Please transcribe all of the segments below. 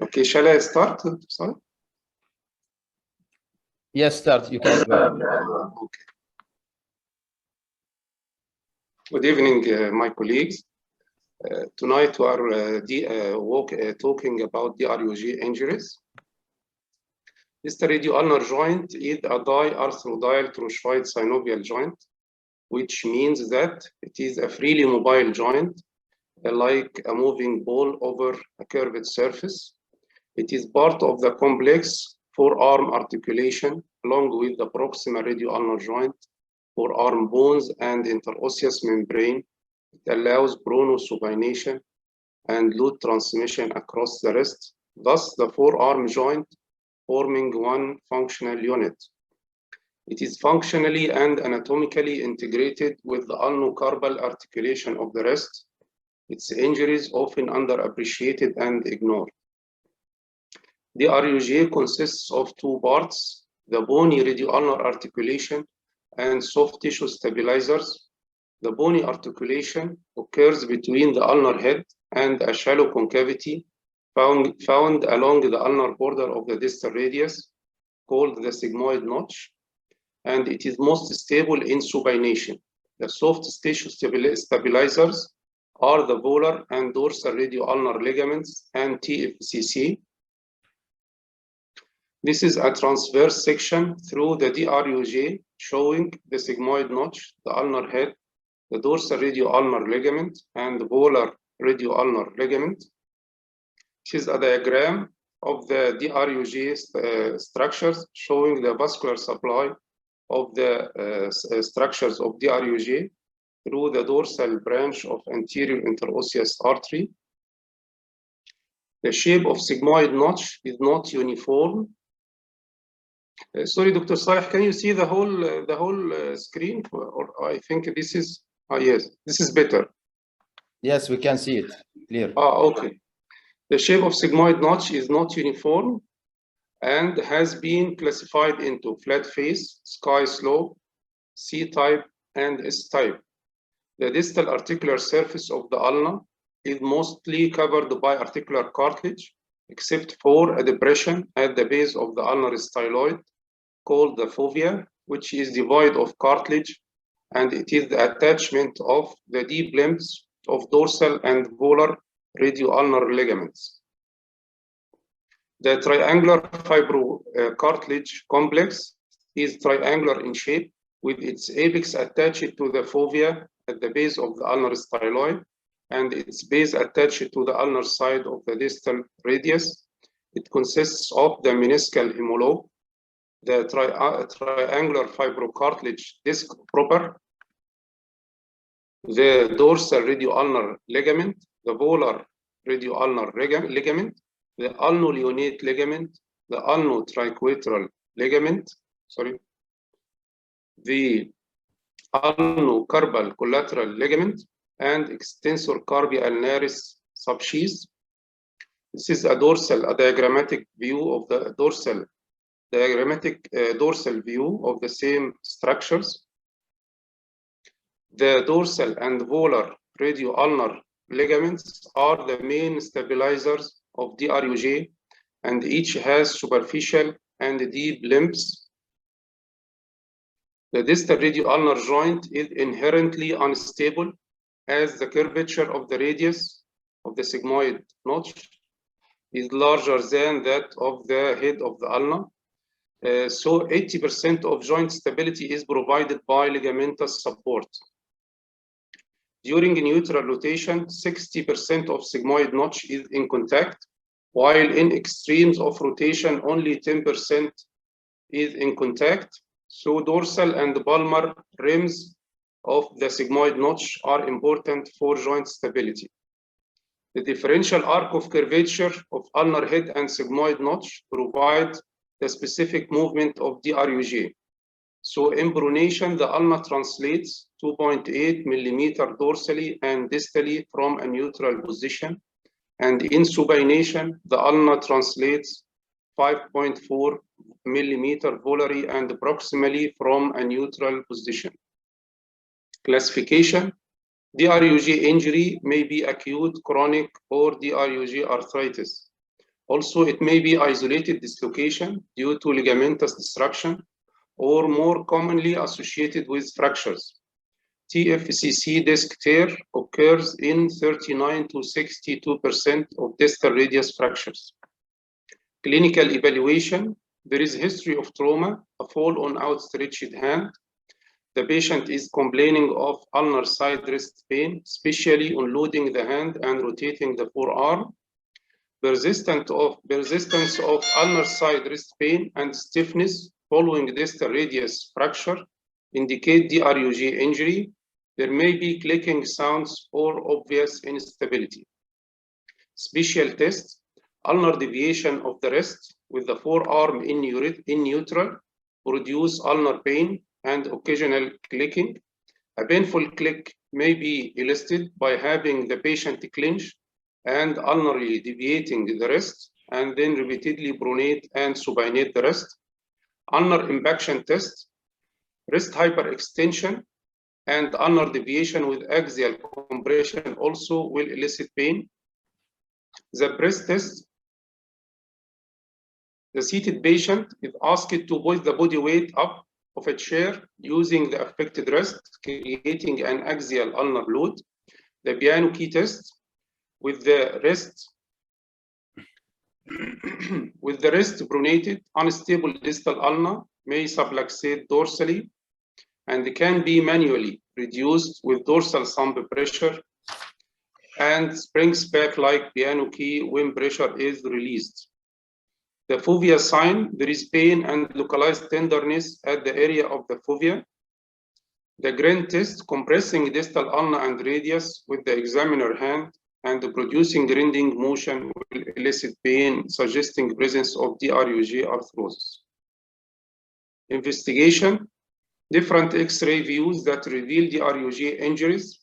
Okay, shall I start? Sorry. Yes, start. You can go. Okay. Good evening, my colleagues. Tonight we are talking about DRUJ injuries. This radio-ulnar joint is a diarthrodial trochoid synovial joint, which means that it is a freely mobile joint, like a moving ball over a curved surface. It is part of the complex forearm articulation, along with the proximal radio-ulnar joint, forearm bones, and interosseous membrane. It allows pronosupination and load transmission across the wrist, thus the forearm joint forming one functional unit. It is functionally and anatomically integrated with the ulnocarpal articulation of the wrist. Its injuries often underappreciated and ignored. The DRUJ consists of two parts, the bony radio-ulnar articulation and soft tissue stabilizers. The bony articulation occurs between the ulnar head and a shallow concavity found along the ulnar border of the distal radius, called the sigmoid notch, and it is most stable in supination. The soft tissue stabilizers are the volar and dorsal radio-ulnar ligaments and TFCC. This is a transverse section through the DRUJ showing the sigmoid notch, the ulnar head, the dorsal radio-ulnar ligament, and the volar radio-ulnar ligament. This is a diagram of the DRUJ structures showing the vascular supply of the structures of DRUJ through the dorsal branch of anterior interosseous artery. The shape of sigmoid notch is not uniform. Sorry, Dr. Saleh, can you see the whole screen? Or I think this is, yes, this is better. Yes, we can see it clear. Okay. The shape of sigmoid notch is not uniform and has been classified into flat face, sky slope, C-type, and S-type. The distal articular surface of the ulna is mostly covered by articular cartilage, except for a depression at the base of the ulnar styloid called the fovea, which is devoid of cartilage, and it is the attachment of the deep limbs of dorsal and volar radio-ulnar ligaments. The triangular fibrocartilage complex is triangular in shape, with its apex attached to the fovea at the base of the ulnar styloid, and its base attached to the ulnar side of the distal radius. It consists of the meniscal hemolobe, the triangular fibrocartilage disc proper, the dorsal radio-ulnar ligament, the volar radio-ulnar ligament, the ulno-leonate ligament, the ulno-triquetral ligament, the ulnocarpal collateral ligament, and extensor carpi ulnaris subsheath. This is a diagrammatic view of the dorsal view of the same structures. The dorsal and volar radio-ulnar ligaments are the main stabilizers of DRUJ, and each has superficial and deep limbs. The distal radio-ulnar joint is inherently unstable, as the curvature of the radius of the sigmoid notch is larger than that of the head of the ulna. So 80% of joint stability is provided by ligamentous support. During neutral rotation, 60% of sigmoid notch is in contact, while in extremes of rotation, only 10% is in contact. So dorsal and palmar rims of the sigmoid notch are important for joint stability. The differential arc of curvature of ulnar head and sigmoid notch provide the specific movement of DRUJ. So in pronation, the ulna translates 2.8 millimeter dorsally and distally from a neutral position. And in supination, the ulna translates 5.4 millimeter volary and proximally from a neutral position. Classification: DRUJ injury may be acute, chronic, or DRUJ arthritis. Also, it may be isolated dislocation due to ligamentous disruption or more commonly associated with fractures. TFCC disc tear occurs in 39 to 62% of distal radius fractures. Clinical evaluation, there is history of trauma, a fall on outstretched hand. The patient is complaining of ulnar side wrist pain, especially on loading the hand and rotating the forearm. Persistence of ulnar side wrist pain and stiffness following distal radius fracture indicate DRUJ injury. There may be clicking sounds or obvious instability. Special test, ulnar deviation of the wrist with the forearm in neutral produce ulnar pain and occasional clicking. A painful click may be elicited by having the patient clench and ulnarly deviating the wrist and then repeatedly pronate and supinate the wrist. Ulnar impaction test, wrist hyperextension and ulnar deviation with axial compression also will elicit pain. The breast test, the seated patient is asked to push the body weight up of a chair using the affected wrist, creating an axial ulnar load. The piano key test, with the wrist pronated, unstable distal ulna may subluxate dorsally and can be manually reduced with dorsal thumb pressure and springs back like piano key when pressure is released. The fovea sign, there is pain and localized tenderness at the area of the fovea. The Gren test, compressing distal ulna and radius with the examiner hand and producing grinding motion will elicit pain, suggesting presence of DRUJ arthrosis. Investigation, different X-ray views that reveal DRUJ injuries,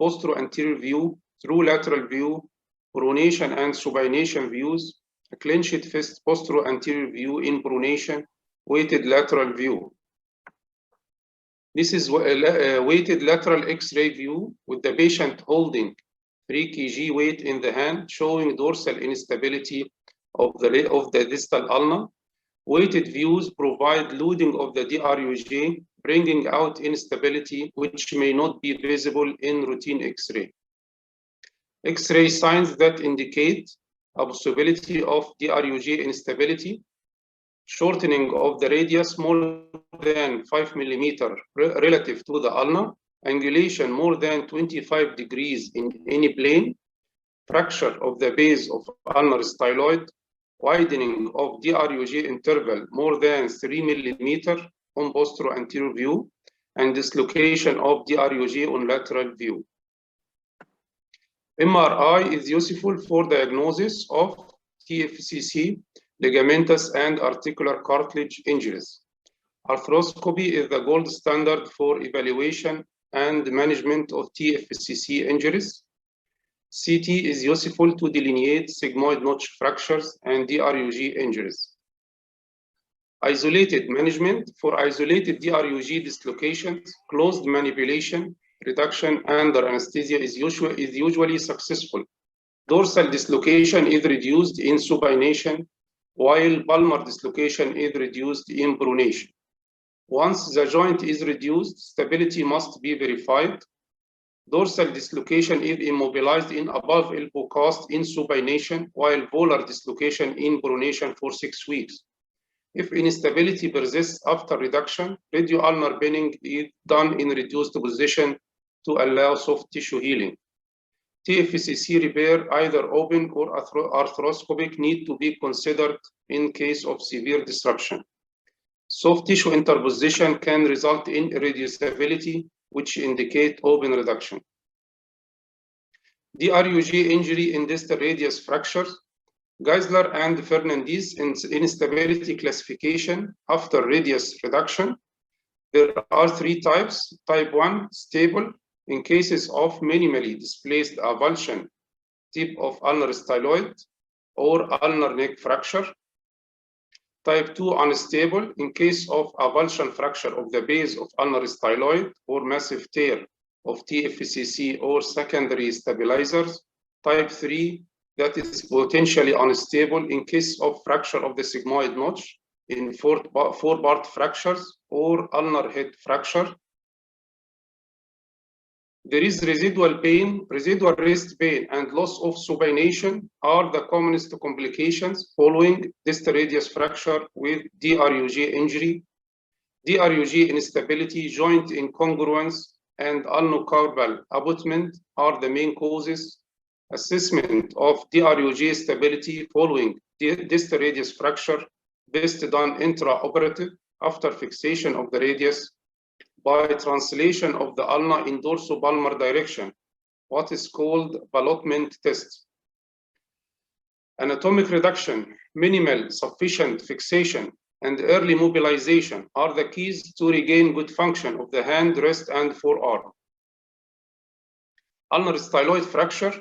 postero-anterior view, true lateral view, pronation and supination views, a clenched fist postero-anterior view in pronation, weighted lateral view. This is a weighted lateral X-ray view with the patient holding 3 kg weight in the hand, showing dorsal instability of the distal ulna. Weighted views provide loading of the DRUJ, bringing out instability, which may not be visible in routine X-ray. X-ray signs that indicate a possibility of DRUJ instability, shortening of the radius more than 5 millimeters relative to the ulna, angulation more than 25 degrees in any plane, fracture of the base of ulnar styloid, widening of DRUJ interval more than 3 millimeters on postero-anterior view, and dislocation of DRUJ on lateral view. MRI is useful for diagnosis of TFCC, ligamentous and articular cartilage injuries. Arthroscopy is the gold standard for evaluation and management of TFCC injuries. CT is useful to delineate sigmoid notch fractures and DRUJ injuries. Isolated management for isolated DRUJ dislocations, closed manipulation, reduction under anesthesia is usually successful. Dorsal dislocation is reduced in supination, while palmar dislocation is reduced in pronation. Once the joint is reduced, stability must be verified. Dorsal dislocation is immobilized in above elbow cast in supination, while volar dislocation in pronation for 6 weeks. If instability persists after reduction, radio-ulnar pinning is done in reduced position to allow soft tissue healing. TFCC repair, either open or arthroscopic, need to be considered in case of severe disruption. Soft tissue interposition can result in irreducibility, which indicate open reduction. DRUJ injury in distal radius fractures. Geisler and Fernandez in instability classification after radius reduction. There are 3 types. Type 1, stable, in cases of minimally displaced avulsion, tip of ulnar styloid, or ulnar neck fracture. Type 2, unstable, in case of avulsion fracture of the base of ulnar styloid or massive tear of TFCC or secondary stabilizers. Type 3, that is potentially unstable in case of fracture of the sigmoid notch in four-part fractures or ulnar head fracture. There is residual pain, residual wrist pain, and loss of supination are the commonest complications following distal radius fracture with DRUJ injury. DRUJ instability, joint incongruence, and ulnocarpal abutment are the main causes. Assessment of DRUJ stability following distal radius fracture best done intraoperative after fixation of the radius by translation of the ulna in dorsopalmar direction, what is called ballotment test. Anatomic reduction, minimal sufficient fixation, and early mobilization are the keys to regain good function of the hand, wrist, and forearm. Ulnar styloid fracture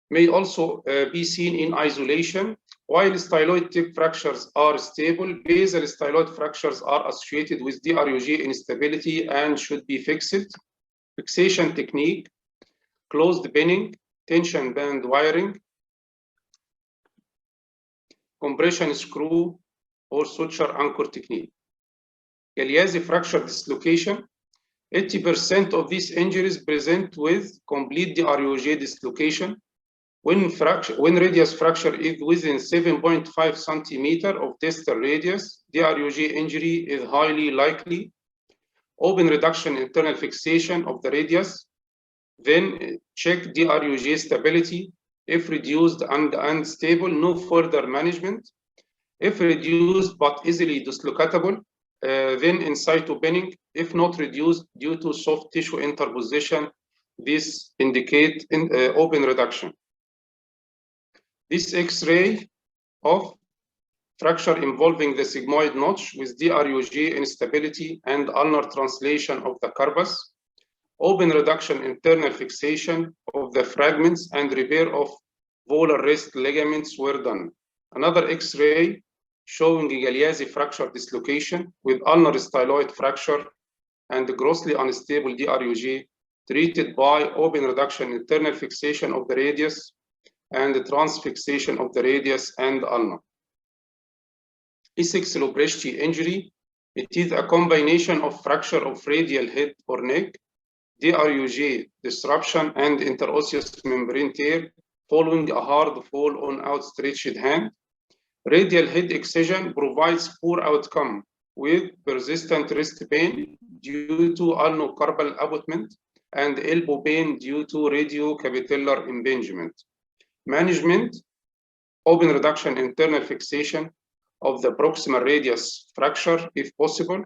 may also be seen in isolation. While styloid tip fractures are stable, basal styloid fractures are associated with DRUJ instability and should be fixed. Fixation technique, closed pinning, tension band wiring, compression screw, or suture anchor technique. Galeazzi fracture dislocation, 80% of these injuries present with complete DRUJ dislocation. When radius fracture is within 7.5 centimeter of distal radius, DRUJ injury is highly likely. Open reduction internal fixation of the radius, then check DRUJ stability. If reduced and unstable, no further management. If reduced but easily dislocatable, then in situ pinning. If not reduced due to soft tissue interposition, this indicate open reduction. This X-ray of fracture involving the sigmoid notch with DRUJ instability and ulnar translation of the carpus, open reduction internal fixation of the fragments, and repair of volar wrist ligaments were done. Another X-ray showing Galeazzi fracture dislocation with ulnar styloid fracture and grossly unstable DRUJ treated by open reduction internal fixation of the radius and the transfixation of the radius and ulna. Essex-Lopresti injury, it is a combination of fracture of radial head or neck, DRUJ disruption, and interosseous membrane tear following a hard fall on outstretched hand. Radial head excision provides poor outcome with persistent wrist pain due to ulnocarpal abutment and elbow pain due to radiocapitellar impingement. Management, open reduction internal fixation of the proximal radius fracture if possible,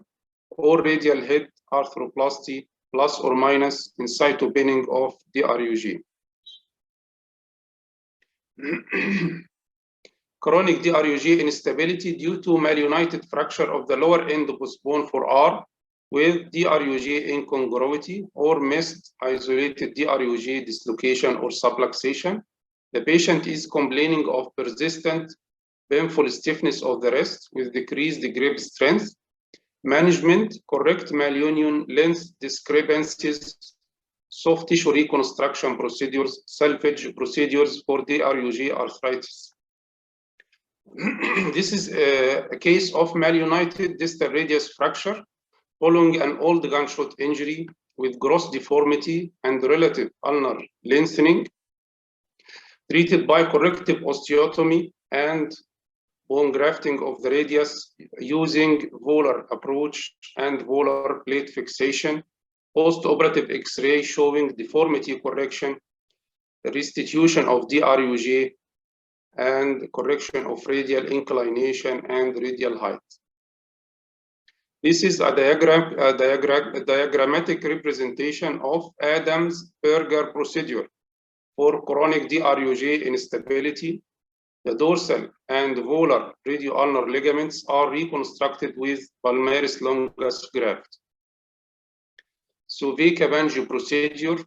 or radial head arthroplasty plus or minus in situ pinning of DRUJ. Chronic DRUJ instability due to malunited fracture of the lower end postbone forearm with DRUJ incongruity or missed isolated DRUJ dislocation or subluxation. The patient is complaining of persistent painful stiffness of the wrist with decreased grip strength. Management, correct malunion length discrepancies, soft tissue reconstruction procedures, salvage procedures for DRUJ arthritis. This is a case of malunited distal radius fracture following an old gunshot injury with gross deformity and relative ulnar lengthening, treated by corrective osteotomy and bone grafting of the radius using volar approach and volar plate fixation, post-operative X-ray showing deformity correction, restitution of DRUJ, and correction of radial inclination and radial height. This is a diagrammatic representation of Adams-Berger procedure for chronic DRUJ instability. The dorsal and volar radio-ulnar ligaments are reconstructed with palmaris longus graft. Sauvé-Cabangé procedure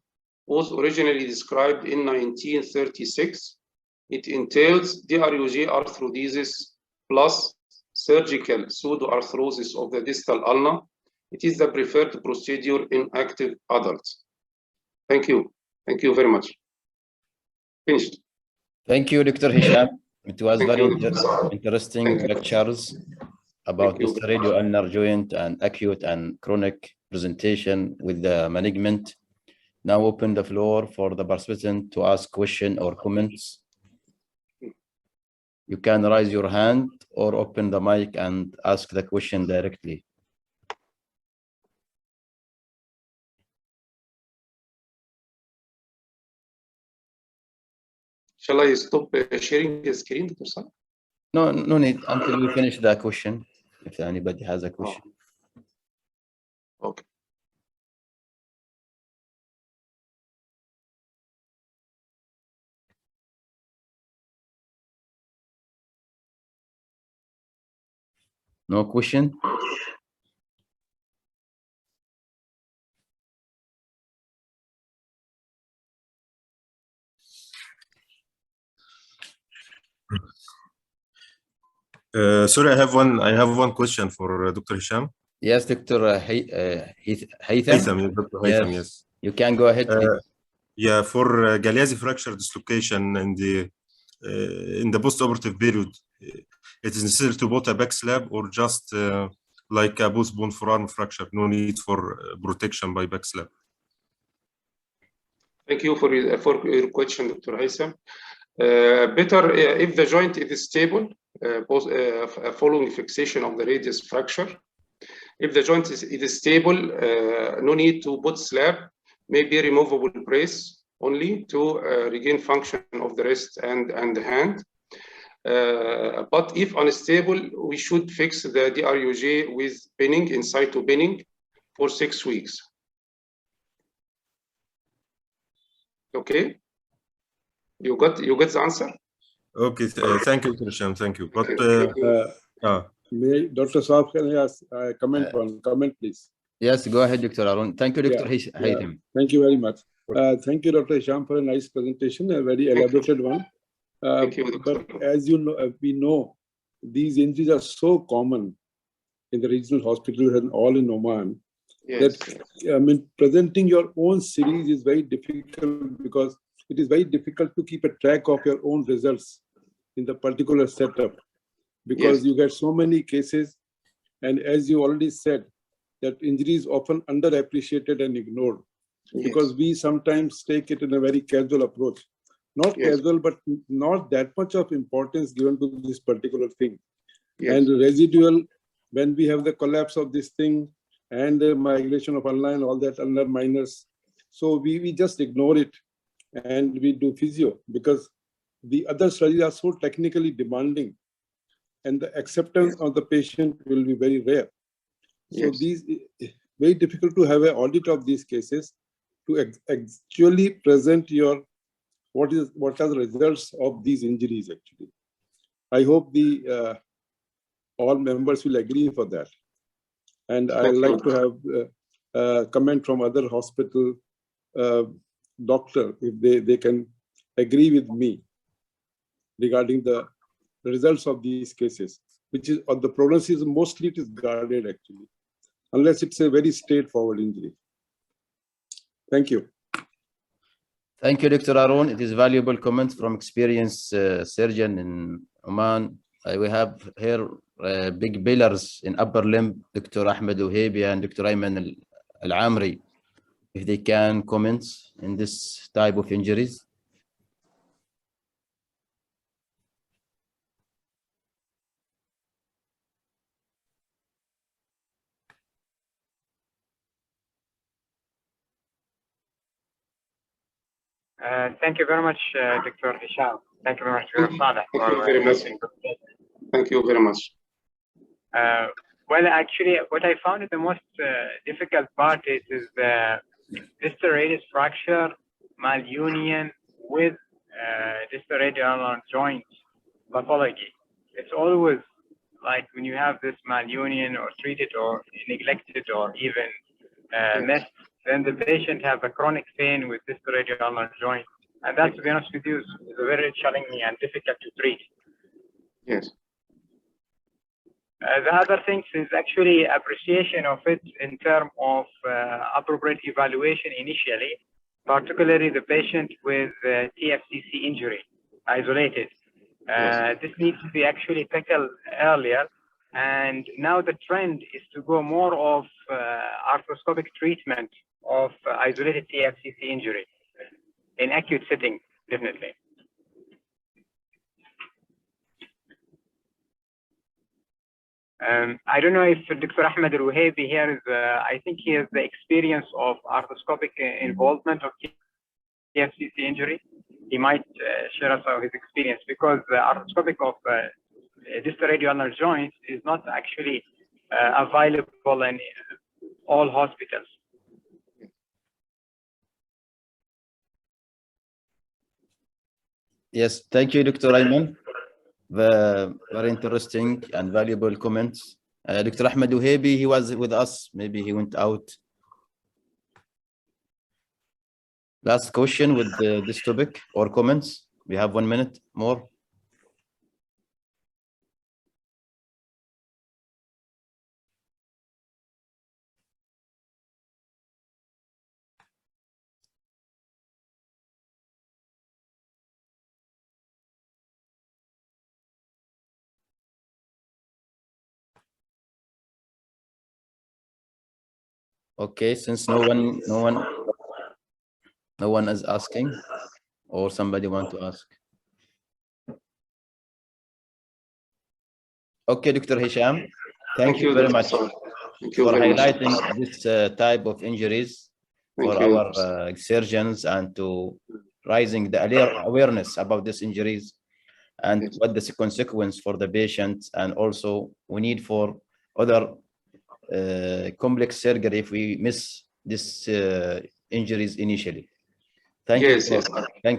was originally described in 1936. It entails DRUJ arthrodesis plus surgical pseudoarthrosis of the distal ulna. It is the preferred procedure in active adults. Thank you. Thank you very much. Finished. Thank you, Dr. Hesham. It was Thank very you. interesting Thank you. lectures about Thank you. this radio-ulnar joint and acute and chronic presentation with the management. Now open the floor for the participant to ask question or comments. You can raise your hand or open the mic and ask the question directly. Shall I stop sharing the screen, Dr. Salah? No, no need until we finish the question. If anybody has a question. Okay. No question? Sorry, I have one question for Dr. Hesham. Yes, Dr. Haytham. Haytham, Dr. Haytham, yes. You can go ahead, please. Yeah, for Galeazzi fracture dislocation in the post-operative period, it is necessary to put a back slab or just like a post-bone forearm fracture, no need for protection by back slab. Thank you for your question, Dr. Haytham. Better if the joint is stable, following fixation of the radius fracture. If the joint is stable, no need to put slab, maybe removable brace only to regain function of the wrist and the hand. But if unstable, we should fix the DRUJ with pinning, in situ pinning, for 6 weeks. Okay, you got the answer. Okay, thank you, Dr. Hesham. Thank you. But Dr. Saab, can I ask comment, please? Yes, go ahead, Dr. Arun. Thank you, Dr. Haytham. Thank you very much. Thank you, Dr. Hesham, for a nice presentation, a very elaborated one. Thank you, but as you know, we know these injuries are so common in the regional hospitals and all in Oman. Yes. That I mean, presenting your own series is very difficult because it is very difficult to keep a track of your own results in the particular setup, because you get so many cases, and as you already said, that injury is often underappreciated and ignored, because we sometimes take it in a very casual approach. Not casual, but not that much of importance given to this particular thing. And residual, when we have the collapse of this thing and the migration of online, all that under minors, so we just ignore it and we do physio, because the other surgeries are so technically demanding and the acceptance of the patient will be very rare. So these very difficult to have an audit of these cases to actually present your what are the results of these injuries actually. I hope the all members will agree for that. And I'd like to have a comment from other hospital doctor, if they can agree with me regarding the results of these cases, which is the prognosis mostly it is guarded actually, unless it's a very straightforward injury. Thank you. Thank you, Dr. Arun. It is valuable comments from experienced surgeon in Oman. We have here big pillars in upper limb, Dr. Ahmed Uhebi and Dr. Ayman Al-Amri, if they can comment in this type of injuries. Thank you very much, Dr. Hesham. Thank you very much, Dr. Saleh. Thank you very much. Well, actually, what I found the most difficult part is the distal radius fracture malunion with distal radio-ulnar joint pathology. It's always like when you have this malunion or treated or neglected or even missed, then the patient have a chronic pain with distal radio-ulnar joint. And that, to be honest with you, is very challenging and difficult to treat. Yes. The other things is actually appreciation of it in terms of appropriate evaluation initially, particularly the patient with TFCC injury, isolated. This needs to be actually tackled earlier. And now the trend is to go more of arthroscopic treatment of isolated TFCC injury in acute setting, definitely. I don't know if Dr. Ahmed Al-Wahabi here is, I think he has the experience of arthroscopic involvement of TFCC injury. He might share us his experience, because the arthroscopic of distal radio-ulnar joints is not actually available in all hospitals. Yes, thank you, Dr. Ayman. Very interesting and valuable comments. Dr. Ahmed Wahabi, he was with us. Maybe he went out. Last question with this topic or comments. We have 1 minute more. Okay, since no one is asking, or somebody want to ask. Okay, Dr. Hesham, thank you very much for highlighting this type of injuries for our surgeons, and to raising the awareness about these injuries and what the consequence for the patient, and also we need for other complex surgery if we miss these injuries initially. Thank you. Yes.